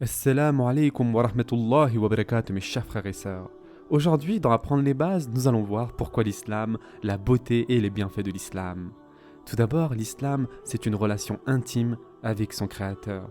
Assalamu alaikum wa rahmatullahi wa barakatuh mes chers frères et sœurs. Aujourd'hui, dans Apprendre les bases, nous allons voir pourquoi l'islam, la beauté et les bienfaits de l'islam. Tout d'abord, l'islam, c'est une relation intime avec son créateur.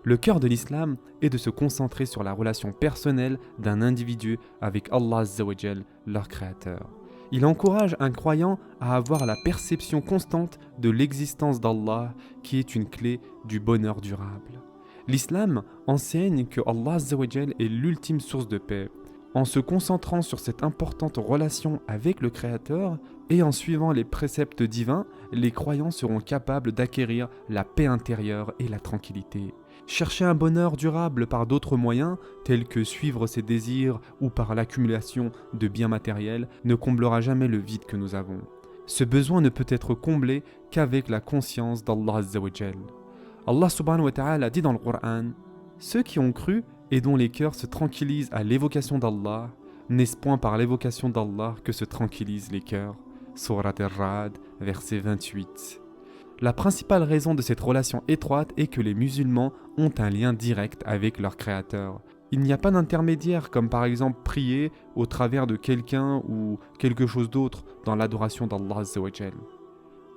Le cœur de l'islam est de se concentrer sur la relation personnelle d'un individu avec Allah Azza wa Jal, leur créateur. Il encourage un croyant à avoir la perception constante de l'existence d'Allah qui est une clé du bonheur durable. L'islam enseigne que Allah Azza wa Jal est l'ultime source de paix. En se concentrant sur cette importante relation avec le Créateur et en suivant les préceptes divins, les croyants seront capables d'acquérir la paix intérieure et la tranquillité. Chercher un bonheur durable par d'autres moyens, tels que suivre ses désirs ou par l'accumulation de biens matériels, ne comblera jamais le vide que nous avons. Ce besoin ne peut être comblé qu'avec la conscience d'Allah Azza wa Jal. Allah subhanahu wa ta'ala dit dans le Coran: ceux qui ont cru et dont les cœurs se tranquillisent à l'évocation d'Allah, n'est-ce point par l'évocation d'Allah que se tranquillisent les cœurs? Surat Ar-Ra'd, verset 28. La principale raison de cette relation étroite est que les musulmans ont un lien direct avec leur créateur. Il n'y a pas d'intermédiaire comme par exemple prier au travers de quelqu'un ou quelque chose d'autre dans l'adoration d'Allah Azza wa Jal.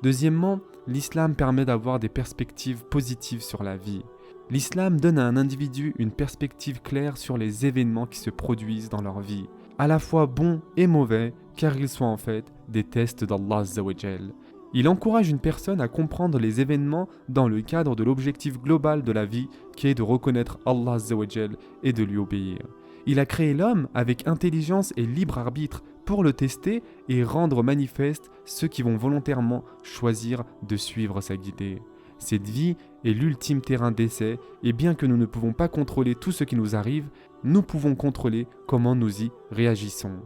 Deuxièmement, l'islam permet d'avoir des perspectives positives sur la vie. L'islam donne à un individu une perspective claire sur les événements qui se produisent dans leur vie, à la fois bons et mauvais, car ils sont en fait des tests d'Allah Azza wa Jal. Il encourage une personne à comprendre les événements dans le cadre de l'objectif global de la vie qui est de reconnaître Allah Azza wa Jal et de lui obéir. Il a créé l'homme avec intelligence et libre arbitre pour le tester et rendre manifeste ceux qui vont volontairement choisir de suivre sa guidée. Cette vie est l'ultime terrain d'essai et bien que nous ne pouvons pas contrôler tout ce qui nous arrive, nous pouvons contrôler comment nous y réagissons.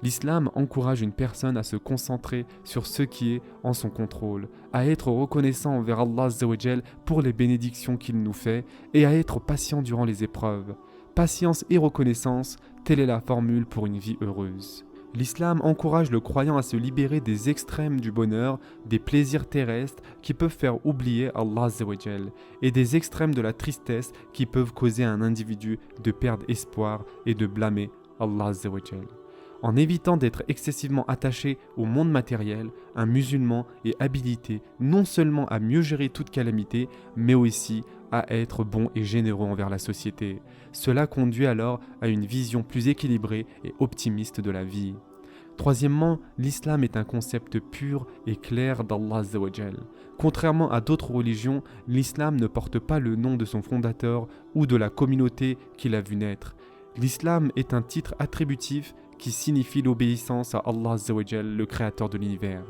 L'islam encourage une personne à se concentrer sur ce qui est en son contrôle, à être reconnaissant envers Allah Azza wa Jal pour les bénédictions qu'il nous fait et à être patient durant les épreuves. Patience et reconnaissance, telle est la formule pour une vie heureuse. L'islam encourage le croyant à se libérer des extrêmes du bonheur, des plaisirs terrestres qui peuvent faire oublier Allah Azza wa Jal, et des extrêmes de la tristesse qui peuvent causer à un individu de perdre espoir et de blâmer Allah Azza wa Jal. En évitant d'être excessivement attaché au monde matériel, un musulman est habilité non seulement à mieux gérer toute calamité, mais aussi à être bon et généreux envers la société. Cela conduit alors à une vision plus équilibrée et optimiste de la vie. Troisièmement, l'islam est un concept pur et clair d'Allah Azza wa Jal. Contrairement à d'autres religions, l'islam ne porte pas le nom de son fondateur ou de la communauté qui l'a vu naître. L'islam est un titre attributif qui signifie l'obéissance à Allah Azza wa Jal, le créateur de l'univers.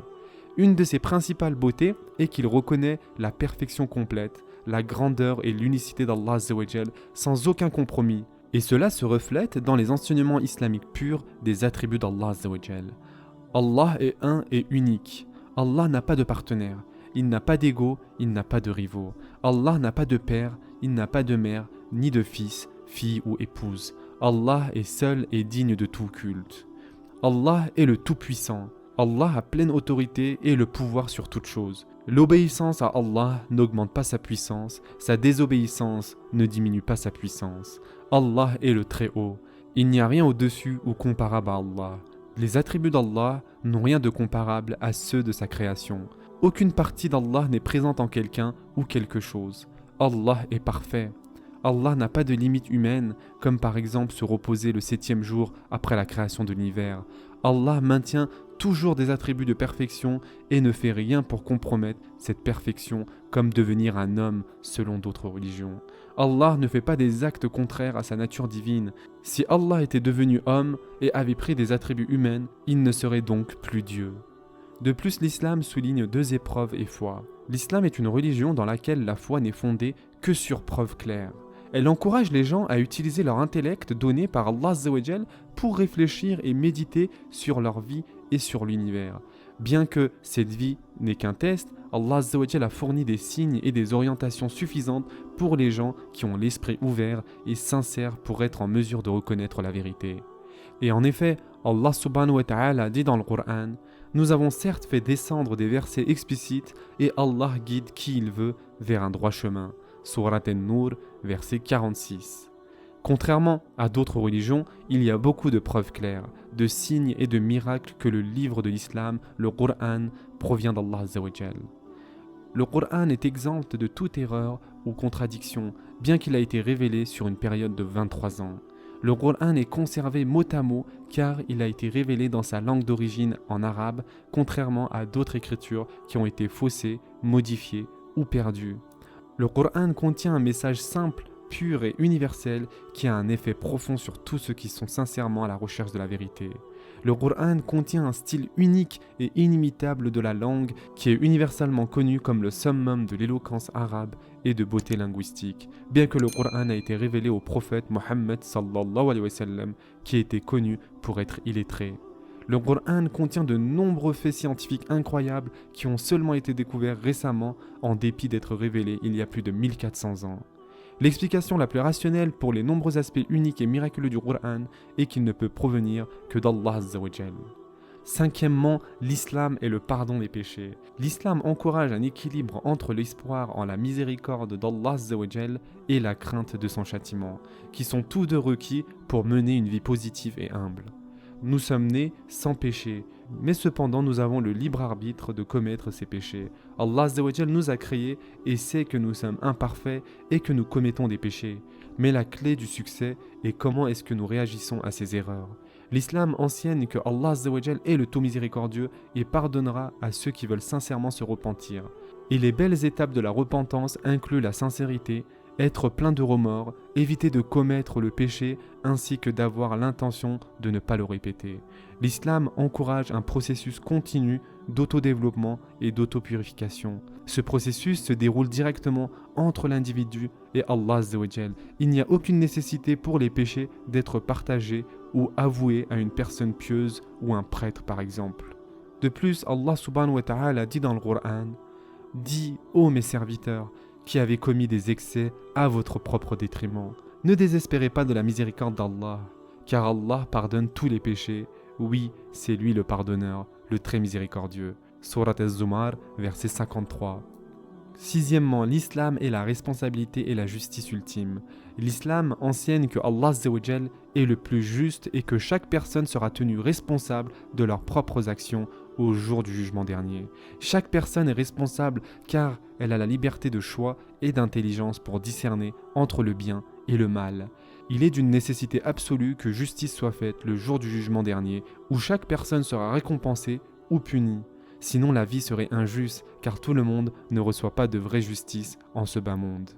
Une de ses principales beautés est qu'il reconnaît la perfection complète, la grandeur et l'unicité d'Allah Azza wa Jal sans aucun compromis. Et cela se reflète dans les enseignements islamiques purs des attributs d'Allah Azza wa Jal. Allah est un et unique. Allah n'a pas de partenaire. Il n'a pas d'égaux, il n'a pas de rivaux. Allah n'a pas de père, il n'a pas de mère, ni de fils, fille ou épouse. Allah est seul et digne de tout culte. Allah est le Tout-Puissant. Allah a pleine autorité et le pouvoir sur toute chose. L'obéissance à Allah n'augmente pas sa puissance, sa désobéissance ne diminue pas sa puissance. Allah est le Très-Haut. Il n'y a rien au-dessus ou comparable à Allah. Les attributs d'Allah n'ont rien de comparable à ceux de sa création. Aucune partie d'Allah n'est présente en quelqu'un ou quelque chose. Allah est parfait. Allah n'a pas de limite humaine, comme par exemple se reposer le 7e jour après la création de l'univers. Allah maintient toujours des attributs de perfection et ne fait rien pour compromettre cette perfection, comme devenir un homme selon d'autres religions. Allah ne fait pas des actes contraires à sa nature divine. Si Allah était devenu homme et avait pris des attributs humains, il ne serait donc plus Dieu. De plus, l'islam souligne 2 épreuves et foi. L'islam est une religion dans laquelle la foi n'est fondée que sur preuves claires. Elle encourage les gens à utiliser leur intellect donné par Allah Azza wa Jal pour réfléchir et méditer sur leur vie et sur l'univers. Bien que cette vie n'est qu'un test, Allah Azza wa Jal a fourni des signes et des orientations suffisantes pour les gens qui ont l'esprit ouvert et sincère pour être en mesure de reconnaître la vérité. Et en effet, Allah subhanahu wa ta'ala dit dans le Coran: nous avons certes fait descendre des versets explicites et Allah guide qui il veut vers un droit chemin. Surat An-Nur, verset 46. Contrairement à d'autres religions, il y a beaucoup de preuves claires, de signes et de miracles que le livre de l'islam, le Coran, provient d'Allah Azza wa Jal. Le Coran est exempt de toute erreur ou contradiction, bien qu'il a été révélé sur une période de 23 ans. Le Coran est conservé mot à mot car il a été révélé dans sa langue d'origine en arabe, contrairement à d'autres écritures qui ont été faussées, modifiées ou perdues. Le Coran contient un message simple, pur et universel qui a un effet profond sur tous ceux qui sont sincèrement à la recherche de la vérité. Le Coran contient un style unique et inimitable de la langue qui est universellement connu comme le summum de l'éloquence arabe et de beauté linguistique, bien que le Coran a été révélé au prophète Mohammed sallallahu alayhi wa sallam qui était connu pour être illettré. Le Coran contient de nombreux faits scientifiques incroyables qui ont seulement été découverts récemment en dépit d'être révélés il y a plus de 1400 ans. L'explication la plus rationnelle pour les nombreux aspects uniques et miraculeux du Coran est qu'il ne peut provenir que d'Allah Azza wa Jal. Cinquièmement, l'islam est le pardon des péchés. L'islam encourage un équilibre entre l'espoir en la miséricorde d'Allah Azza wa Jal et la crainte de son châtiment, qui sont tous deux requis pour mener une vie positive et humble. Nous sommes nés sans péché, mais cependant nous avons le libre arbitre de commettre ces péchés. Allah Azza wa Jal nous a créés et sait que nous sommes imparfaits et que nous commettons des péchés. Mais la clé du succès est comment est-ce que nous réagissons à ces erreurs. L'islam enseigne que Allah Azza wa Jal est le tout miséricordieux et pardonnera à ceux qui veulent sincèrement se repentir. Et les belles étapes de la repentance incluent la sincérité, être plein de remords, éviter de commettre le péché ainsi que d'avoir l'intention de ne pas le répéter. L'islam encourage un processus continu d'autodéveloppement et d'autopurification. Ce processus se déroule directement entre l'individu et Allah Azza wa Jal. Il n'y a aucune nécessité pour les péchés d'être partagés ou avoués à une personne pieuse ou un prêtre par exemple. De plus, Allah subhanahu wa ta'ala dit dans le Coran « Dis, ô mes serviteurs, qui avez commis des excès à votre propre détriment. Ne désespérez pas de la miséricorde d'Allah, car Allah pardonne tous les péchés. Oui, c'est lui le pardonneur, le très miséricordieux. » Surat Az-Zumar, verset 53. Sixièmement, l'islam est la responsabilité et la justice ultime. L'islam enseigne que Allah Azza wa Jal est le plus juste et que chaque personne sera tenue responsable de leurs propres actions au jour du jugement dernier. Chaque personne est responsable car elle a la liberté de choix et d'intelligence pour discerner entre le bien et le mal. Il est d'une nécessité absolue que justice soit faite le jour du jugement dernier où chaque personne sera récompensée ou punie. Sinon la vie serait injuste car tout le monde ne reçoit pas de vraie justice en ce bas monde.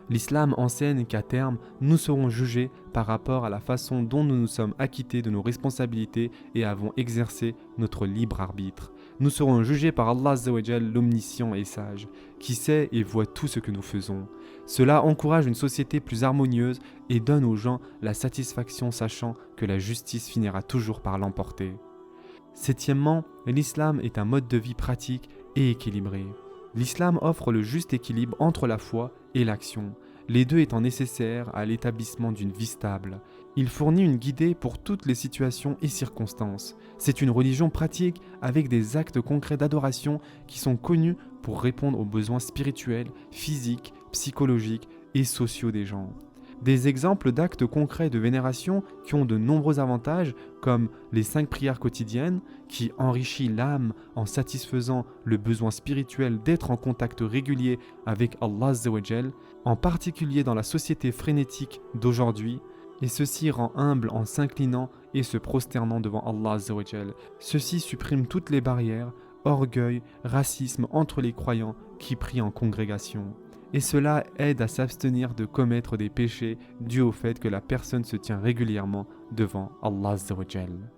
L'islam enseigne qu'à terme, nous serons jugés par rapport à la façon dont nous nous sommes acquittés de nos responsabilités et avons exercé notre libre arbitre. Nous serons jugés par Allah Azza wa Jal, l'omniscient et sage, qui sait et voit tout ce que nous faisons. Cela encourage une société plus harmonieuse et donne aux gens la satisfaction sachant que la justice finira toujours par l'emporter. Septièmement, l'islam est un mode de vie pratique et équilibré. L'islam offre le juste équilibre entre la foi et l'action, les deux étant nécessaires à l'établissement d'une vie stable. Il fournit une guidée pour toutes les situations et circonstances. C'est une religion pratique avec des actes concrets d'adoration qui sont connus pour répondre aux besoins spirituels, physiques, psychologiques et sociaux des gens. Des exemples d'actes concrets de vénération qui ont de nombreux avantages, comme les 5 prières quotidiennes, qui enrichit l'âme en satisfaisant le besoin spirituel d'être en contact régulier avec Allah Azza wa Jal, en particulier dans la société frénétique d'aujourd'hui, et ceci rend humble en s'inclinant et se prosternant devant Allah Azza wa Jal. Ceci supprime toutes les barrières, orgueil, racisme entre les croyants qui prient en congrégation. Et cela aide à s'abstenir de commettre des péchés dus au fait que la personne se tient régulièrement devant Allah Azza wa Jal.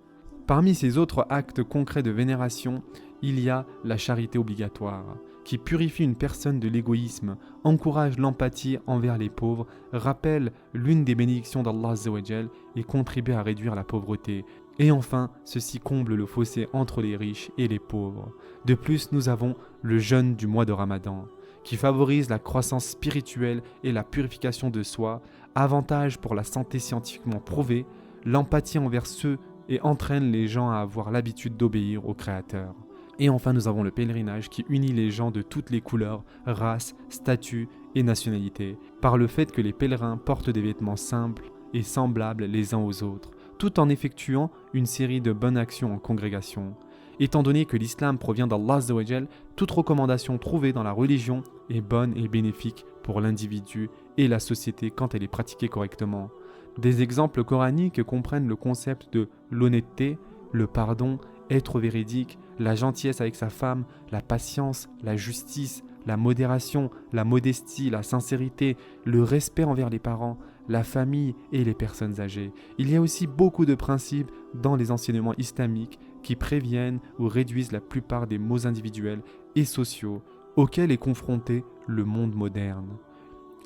Parmi ces autres actes concrets de vénération, il y a la charité obligatoire, qui purifie une personne de l'égoïsme, encourage l'empathie envers les pauvres, rappelle l'une des bénédictions d'Allah Azza wa Jal et contribue à réduire la pauvreté. Et enfin, ceci comble le fossé entre les riches et les pauvres. De plus, nous avons le jeûne du mois de Ramadan, qui favorise la croissance spirituelle et la purification de soi, avantage pour la santé scientifiquement prouvée, l'empathie envers ceux et entraîne les gens à avoir l'habitude d'obéir au Créateur. Et enfin, nous avons le pèlerinage qui unit les gens de toutes les couleurs, races, statuts et nationalité, par le fait que les pèlerins portent des vêtements simples et semblables les uns aux autres, tout en effectuant une série de bonnes actions en congrégation. Étant donné que l'islam provient d'Allah Azza wa Jal, toute recommandation trouvée dans la religion est bonne et bénéfique pour l'individu et la société quand elle est pratiquée correctement. Des exemples coraniques comprennent le concept de l'honnêteté, le pardon, être véridique, la gentillesse avec sa femme, la patience, la justice, la modération, la modestie, la sincérité, le respect envers les parents, la famille et les personnes âgées. Il y a aussi beaucoup de principes dans les enseignements islamiques qui préviennent ou réduisent la plupart des maux individuels et sociaux auxquels est confronté le monde moderne.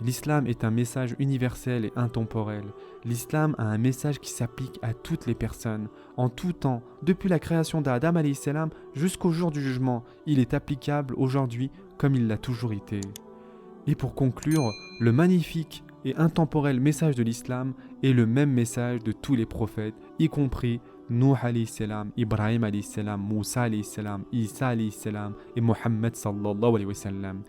L'islam est un message universel et intemporel. L'islam a un message qui s'applique à toutes les personnes, en tout temps, depuis la création d'Adam alayhi salam jusqu'au jour du jugement. Il est applicable aujourd'hui comme il l'a toujours été. Et pour conclure, le magnifique et intemporel message de l'islam est le même message de tous les prophètes, y compris Nuh alayhi salam, Ibrahim alayhi salam, Moussa alayhi salam, Isa alayhi salam et Mohammed sallallahu alayhi wa sallam.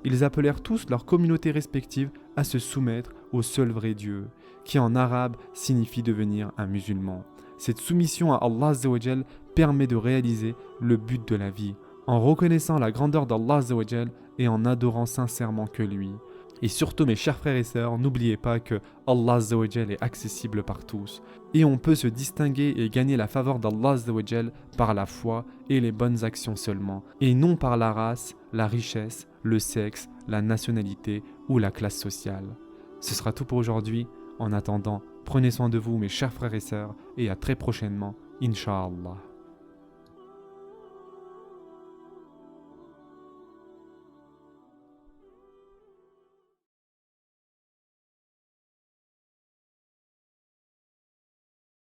Ils appelèrent tous leurs communautés respectives à se soumettre au seul vrai Dieu, qui en arabe signifie devenir un musulman. Cette soumission à Allah Azza wa Jal permet de réaliser le but de la vie, en reconnaissant la grandeur d'Allah Azza wa Jal et en adorant sincèrement que lui. Et surtout mes chers frères et sœurs, n'oubliez pas que Allah Azza wa Jal est accessible par tous. Et on peut se distinguer et gagner la faveur d'Allah Azza wa Jal par la foi et les bonnes actions seulement, et non par la race, la richesse, le sexe, la nationalité ou la classe sociale. Ce sera tout pour aujourd'hui. En attendant, prenez soin de vous mes chers frères et sœurs, et à très prochainement, Inch'Allah.